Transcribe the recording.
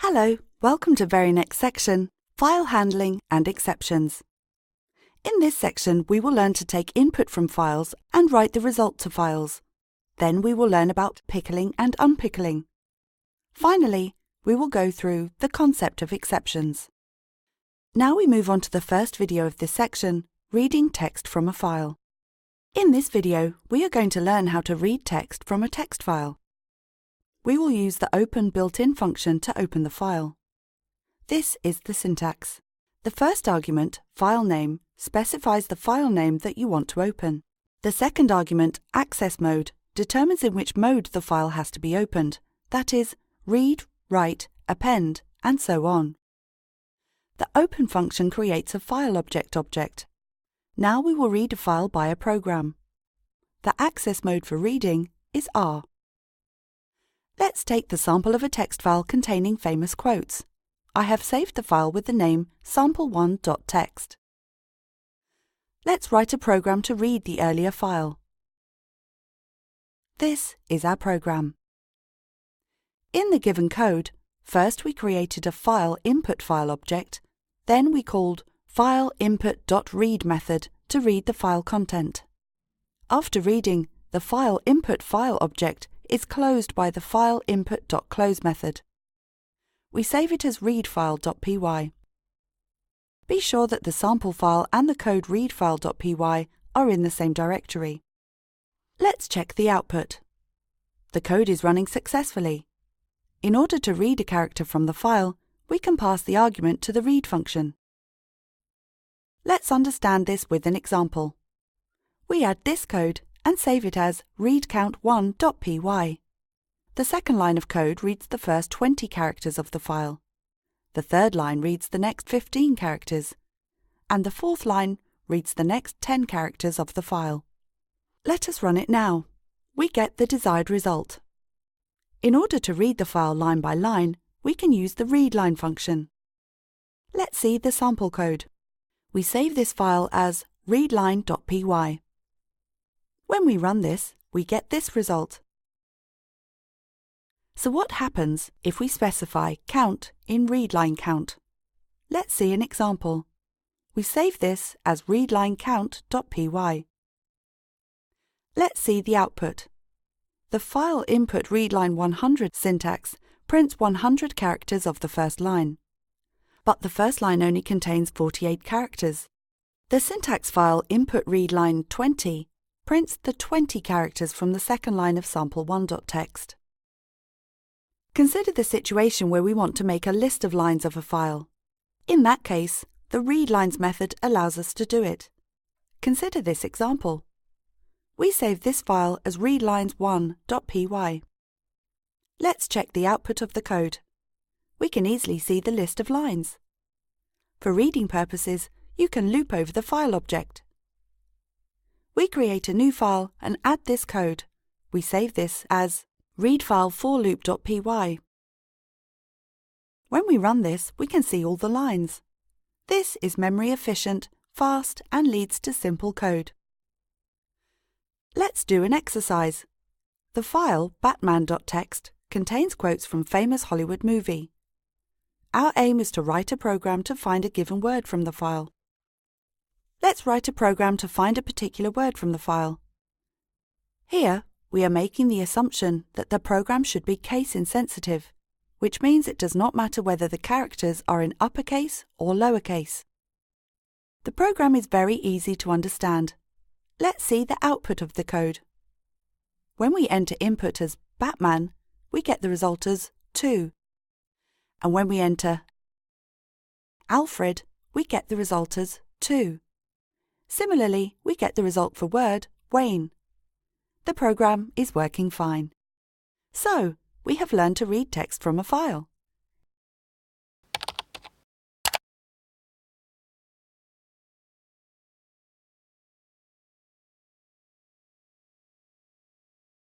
Hello, welcome to very next section, File Handling and Exceptions. In this section, we will learn to take input from files and write the result to files. Then we will learn about pickling and unpickling. Finally, we will go through the concept of exceptions. Now we move on to the first video of this section, reading text from a file. In this video, we are going to learn how to read text from a text file. We will use the open built-in function to open the file. This is the syntax. The first argument, file name, specifies the file name that you want to open. The second argument, access mode, determines in which mode the file has to be opened, that is, read, write, append, and so on. The open function creates a file object. Now we will read a file by a program. The access mode for reading is R. Let's take the sample of a text file containing famous quotes. I have saved the file with the name sample1.txt. Let's write a program to read the earlier file. This is our program. In the given code, first we created a file input file object, then we called FileInput.read method to read the file content. After reading, the file input file object is closed by the FileInput.close method. We save it as readfile.py. Be sure that the sample file and the code readfile.py are in the same directory. Let's check the output. The code is running successfully. In order to read a character from the file, we can pass the argument to the read function. Let's understand this with an example. We add this code and save it as readcount1.py. The second line of code reads the first 20 characters of the file. The third line reads the next 15 characters. And the fourth line reads the next 10 characters of the file. Let us run it now. We get the desired result. In order to read the file line by line, we can use the readLine function. Let's see the sample code. We save this file as readline.py. When we run this, we get this result. So what happens if we specify count in readline count? Let's see an example. We save this as readlinecount.py. Let's see the output. The file input readline 100 syntax prints 100 characters of the first line. But the first line only contains 48 characters. The syntax file input readline 20 prints the 20 characters from the second line of sample1.txt. Consider the situation where we want to make a list of lines of a file. In that case, the readlines method allows us to do it. Consider this example. We save this file as readlines1.py. Let's check the output of the code. We can easily see the list of lines. For reading purposes, you can loop over the file object. We create a new file and add this code. We save this as readfile4loop.py. When we run this, we can see all the lines. This is memory efficient, fast, and leads to simple code. Let's do an exercise. The file batman.txt contains quotes from famous Hollywood movie. Our aim is to write a program to find a given word from the file. Let's write a program to find a particular word from the file. Here, we are making the assumption that the program should be case insensitive, which means it does not matter whether the characters are in uppercase or lowercase. The program is very easy to understand. Let's see the output of the code. When we enter input as Batman, we get the result as 2. And when we enter Alfred, we get the result as 2. Similarly, we get the result for word Wayne. The program is working fine. So, we have learned to read text from a file.